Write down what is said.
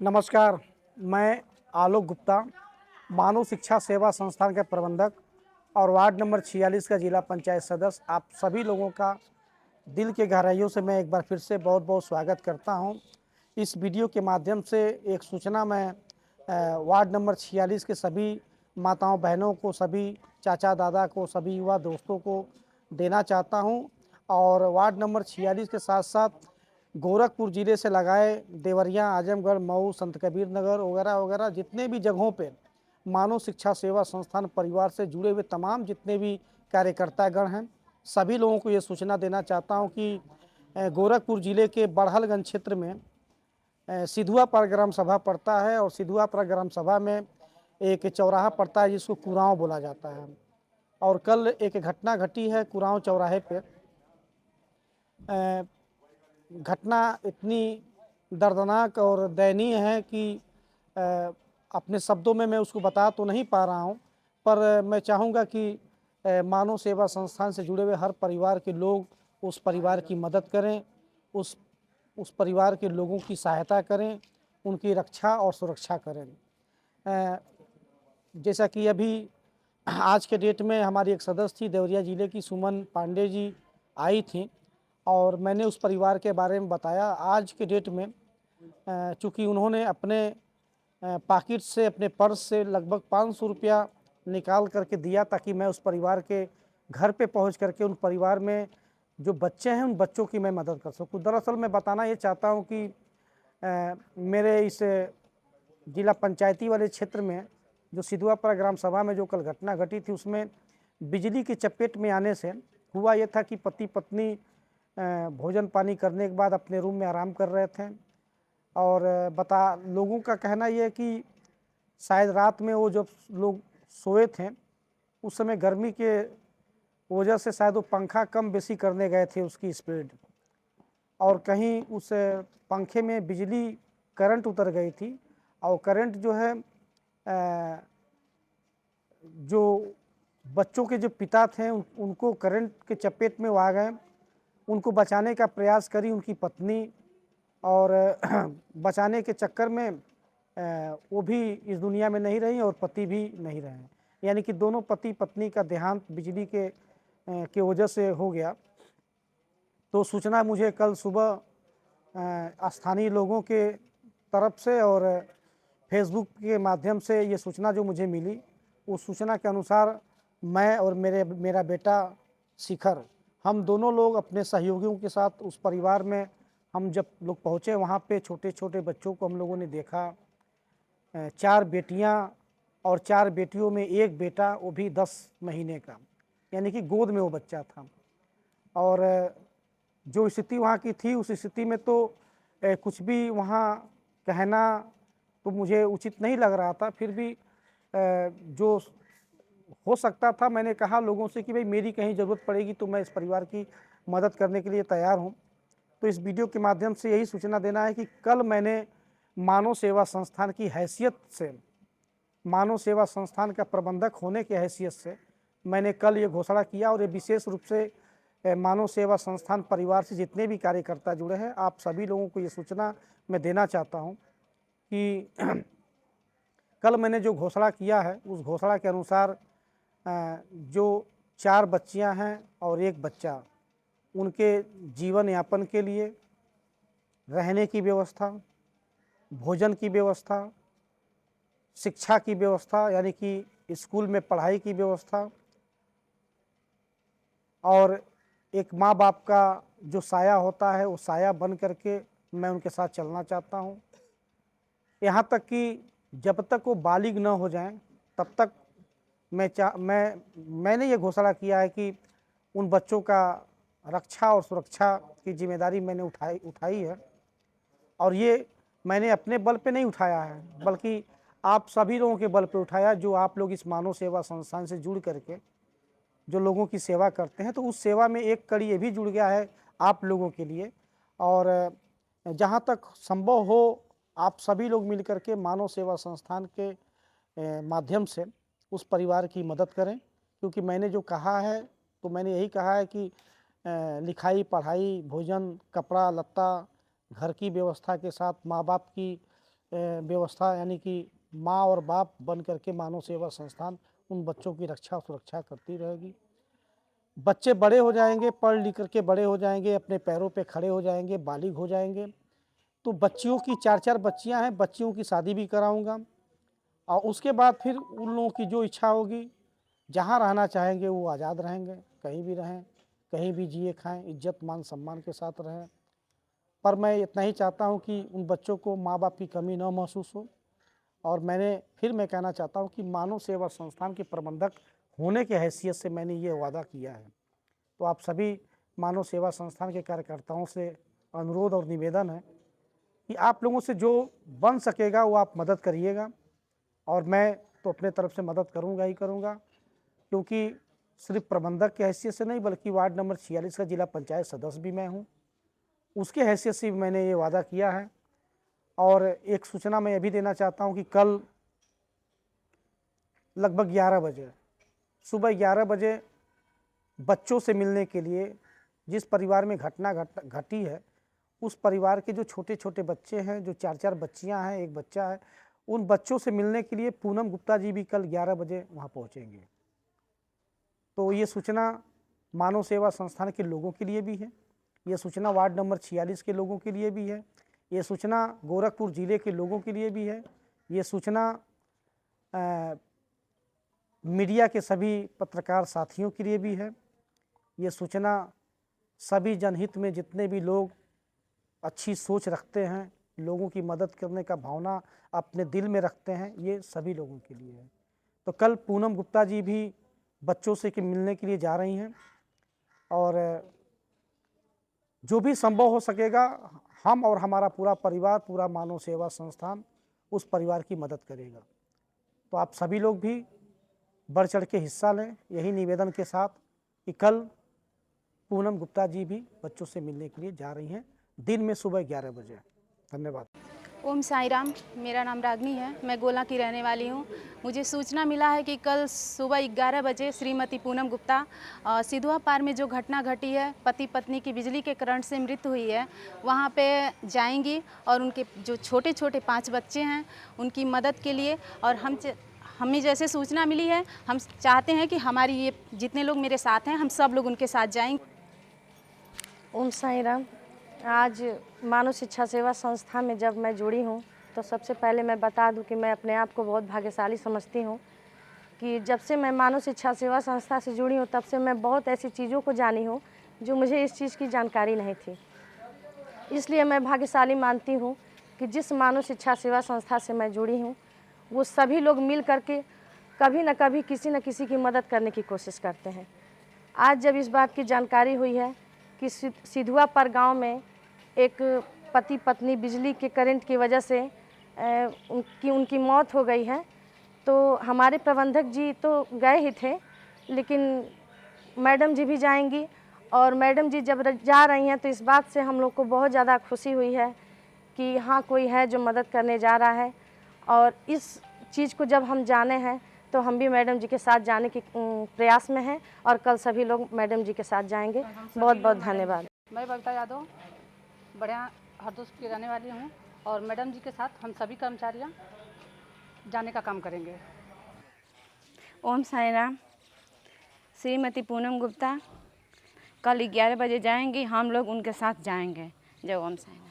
नमस्कार, मैं आलोक गुप्ता, मानव शिक्षा सेवा संस्थान के प्रबंधक और वार्ड नंबर 46 का जिला पंचायत सदस्य। आप सभी लोगों का दिल के गहराइयों से मैं एक बार फिर से बहुत-बहुत स्वागत करता हूं। इस वीडियो के माध्यम से एक सूचना मैं वार्ड नंबर 46 के सभी माताओं बहनों को, सभी चाचा दादा को, सभी युवा दोस्तों को देना चाहता हूं और वार्ड नंबर 46 के साथ-साथ गोरखपुर ज़िले से लगाए देवरिया, आजमगढ़, मऊ, संत कबीर नगर वगैरह-वगैरह जितने भी जगहों पे मानव शिक्षा सेवा संस्थान परिवार से जुड़े हुए तमाम जितने भी कार्यकर्तागण हैं, सभी लोगों को ये सूचना देना चाहता हूँ कि गोरखपुर ज़िले के बड़हलगंज क्षेत्र में सिधुआपार ग्राम सभा पड़ता है और सिधुआपार ग्राम सभा में एक चौराहा पड़ता है जिसको कुराँव बोला जाता है। और कल एक घटना घटी है कुराँव चौराहे पे। घटना इतनी दर्दनाक और दयनीय है कि अपने शब्दों में मैं उसको बता तो नहीं पा रहा हूँ, पर मैं चाहूँगा कि मानव सेवा संस्थान से जुड़े हुए हर परिवार के लोग उस परिवार की मदद करें, उस परिवार के लोगों की सहायता करें, उनकी रक्षा और सुरक्षा करें। जैसा कि अभी आज के डेट में हमारी एक सदस्य थी देवरिया ज़िले की सुमन पांडे जी आई थीं और मैंने उस परिवार के बारे में बताया। आज के डेट में चूँकि उन्होंने अपने पॉकेट से, अपने पर्स से लगभग 500 रुपया निकाल करके दिया ताकि मैं उस परिवार के घर पे पहुंच करके उन परिवार में जो बच्चे हैं उन बच्चों की मैं मदद कर सकूं। दरअसल मैं बताना ये चाहता हूं कि मेरे इस जिला पंचायती वाले क्षेत्र में जो सिधुआपार ग्राम सभा में जो कल घटना घटी थी उसमें बिजली की चपेट में आने से हुआ ये था कि पति पत्नी भोजन पानी करने के बाद अपने रूम में आराम कर रहे थे और लोगों का कहना यह है कि शायद रात में वो जब लोग सोए थे उस समय गर्मी के वजह से शायद वो पंखा कम बेसी करने गए थे उसकी स्पीड, और कहीं उस पंखे में बिजली करंट उतर गई थी और करंट जो है जो बच्चों के जो पिता थे उनको करंट के चपेट में वो आ गए। उनको बचाने का प्रयास करी उनकी पत्नी और बचाने के चक्कर में वो भी इस दुनिया में नहीं रही और पति भी नहीं रहे, यानी कि दोनों पति पत्नी का देहांत बिजली के वजह से हो गया। तो सूचना मुझे कल सुबह स्थानीय लोगों के तरफ से और फेसबुक के माध्यम से ये सूचना जो मुझे मिली, उस सूचना के अनुसार मैं और मेरा बेटा शिखर, हम दोनों लोग अपने सहयोगियों के साथ उस परिवार में हम जब लोग पहुँचे वहाँ पे छोटे छोटे बच्चों को हम लोगों ने देखा। 4 बेटियाँ और 4 बेटियों में एक बेटा, वो भी 10 महीने का, यानी कि गोद में वो बच्चा था। और जो स्थिति वहाँ की थी उस स्थिति में तो कुछ भी वहाँ कहना तो मुझे उचित नहीं लग रहा था, फिर भी जो हो सकता था मैंने कहा लोगों से कि भाई मेरी कहीं ज़रूरत पड़ेगी तो मैं इस परिवार की मदद करने के लिए तैयार हूँ। तो इस वीडियो के माध्यम से यही सूचना देना है कि कल मैंने मानव सेवा संस्थान की हैसियत से, मानव सेवा संस्थान का प्रबंधक होने की हैसियत से मैंने कल ये घोषणा किया और ये विशेष रूप से मानव सेवा संस्थान परिवार से जितने भी कार्यकर्ता जुड़े हैं आप सभी लोगों को ये सूचना मैं देना चाहता हूँ कि कल मैंने जो घोषणा किया है उस घोषणा के अनुसार जो 4 बच्चियां हैं और 1 बच्चा, उनके जीवन यापन के लिए रहने की व्यवस्था, भोजन की व्यवस्था, शिक्षा की व्यवस्था यानी कि स्कूल में पढ़ाई की व्यवस्था और एक माँ बाप का जो साया होता है वो साया बन करके मैं उनके साथ चलना चाहता हूँ। यहाँ तक कि जब तक वो बालिग न हो जाएं तब तक मैंने ये घोषणा किया है कि उन बच्चों का रक्षा और सुरक्षा की जिम्मेदारी मैंने उठाई है और ये मैंने अपने बल पे नहीं उठाया है बल्कि आप सभी लोगों के बल पे उठाया, जो आप लोग इस मानव सेवा संस्थान से जुड़ करके जो लोगों की सेवा करते हैं, तो उस सेवा में एक कड़ी ये भी जुड़ गया है आप लोगों के लिए। और जहाँ तक संभव हो आप सभी लोग मिल करके मानव सेवा संस्थान के माध्यम से उस परिवार की मदद करें, क्योंकि मैंने जो कहा है तो मैंने यही कहा है कि लिखाई पढ़ाई भोजन कपड़ा लत्ता घर की व्यवस्था के साथ माँ बाप की व्यवस्था यानी कि माँ और बाप बन करके मानव सेवा संस्थान उन बच्चों की रक्षा और सुरक्षा करती रहेगी। बच्चे बड़े हो जाएंगे, पढ़ लिख करके बड़े हो जाएंगे, अपने पैरों पे खड़े हो जाएंगे, बालिग हो जाएंगे, तो बच्चियों की 4-4 बच्चियां हैं, बच्चियों की शादी भी कराऊंगा और उसके बाद फिर उन लोगों की जो इच्छा होगी, जहाँ रहना चाहेंगे वो आज़ाद रहेंगे, कहीं भी रहें, कहीं भी जिए खाएं, इज्जत मान सम्मान के साथ रहें। पर मैं इतना ही चाहता हूँ कि उन बच्चों को माँ बाप की कमी न महसूस हो। और मैं कहना चाहता हूँ कि मानव सेवा संस्थान के प्रबंधक होने के हैसियत से मैंने ये वादा किया है। तो आप सभी मानव सेवा संस्थान के कार्यकर्ताओं से अनुरोध और निवेदन है कि आप लोगों से जो बन सकेगा वो आप मदद करिएगा और मैं तो अपने तरफ से मदद करूंगा ही करूंगा, क्योंकि सिर्फ प्रबंधक की हैसियत से नहीं बल्कि वार्ड नंबर 46 का जिला पंचायत सदस्य भी मैं हूं, उसके हैसियत से मैंने ये वादा किया है। और एक सूचना मैं ये भी देना चाहता हूं कि कल लगभग 11 बजे, सुबह 11 बजे बच्चों से मिलने के लिए, जिस परिवार में घटना घटी है उस परिवार के जो छोटे छोटे बच्चे हैं, जो 4-4 बच्चियां हैं, एक बच्चा है, उन बच्चों से मिलने के लिए पूनम गुप्ता जी भी कल 11 बजे वहां पहुंचेंगे। तो ये सूचना मानव सेवा संस्थान के लोगों के लिए भी है, ये सूचना वार्ड नंबर 46 के लोगों के लिए भी है, ये सूचना गोरखपुर जिले के लोगों के लिए भी है, ये सूचना मीडिया के सभी पत्रकार साथियों के लिए भी है, ये सूचना सभी जनहित में जितने भी लोग अच्छी सोच रखते हैं, लोगों की मदद करने का भावना अपने दिल में रखते हैं, ये सभी लोगों के लिए है। तो कल पूनम गुप्ता जी भी बच्चों से मिलने के लिए जा रही हैं और जो भी संभव हो सकेगा हम और हमारा पूरा परिवार, पूरा मानव सेवा संस्थान उस परिवार की मदद करेगा। तो आप सभी लोग भी बढ़ चढ़ के हिस्सा लें, यही निवेदन के साथ कि कल पूनम गुप्ता जी भी बच्चों से मिलने के लिए जा रही हैं, दिन में सुबह 11 बजे। धन्यवाद। ओम साई राम। मेरा नाम रागनी है, मैं गोला की रहने वाली हूँ। मुझे सूचना मिला है कि कल सुबह 11 बजे श्रीमती पूनम गुप्ता सिधुआ पार में जो घटना घटी है, पति पत्नी की बिजली के करंट से मृत्यु हुई है, वहाँ पे जाएंगी और उनके जो छोटे छोटे 5 बच्चे हैं उनकी मदद के लिए, और हमें जैसे सूचना मिली है, हम चाहते हैं कि हमारी ये जितने लोग मेरे साथ हैं हम सब लोग उनके साथ जाएंगे। ओम साई राम। आज मानव शिक्षा सेवा संस्था में जब मैं जुड़ी हूँ तो सबसे पहले मैं बता दूं कि मैं अपने आप को बहुत भाग्यशाली समझती हूँ कि जब से मैं मानव शिक्षा सेवा संस्था से जुड़ी हूँ तब से मैं बहुत ऐसी चीज़ों को जानी हूँ जो मुझे इस चीज़ की जानकारी नहीं थी। इसलिए मैं भाग्यशाली मानती हूँ कि जिस मानव शिक्षा सेवा संस्था से मैं जुड़ी हूँ वो सभी लोग मिल करके कभी न कभी किसी न किसी की मदद करने की कोशिश करते हैं। आज जब इस बात की जानकारी हुई है कि सिधुआ पर गांव में एक पति पत्नी बिजली के करंट की वजह से उनकी मौत हो गई है, तो हमारे प्रबंधक जी तो गए ही थे, लेकिन मैडम जी भी जाएंगी और मैडम जी जब जा रही हैं तो इस बात से हम लोग को बहुत ज़्यादा खुशी हुई है कि हाँ कोई है जो मदद करने जा रहा है। और इस चीज़ को जब हम जाने हैं तो हम भी मैडम जी के साथ जाने के प्रयास में हैं और कल सभी लोग मैडम जी के साथ जाएंगे। बहुत बहुत धन्यवाद। मैं बबीता यादव बढ़िया हरदोस की रहने वाली हूँ और मैडम जी के साथ हम सभी कर्मचारियाँ जाने का काम करेंगे। ओम साई राम। श्रीमती पूनम गुप्ता कल 11 बजे जाएंगी, हम लोग उनके साथ जाएंगे। जय ओम साई राम।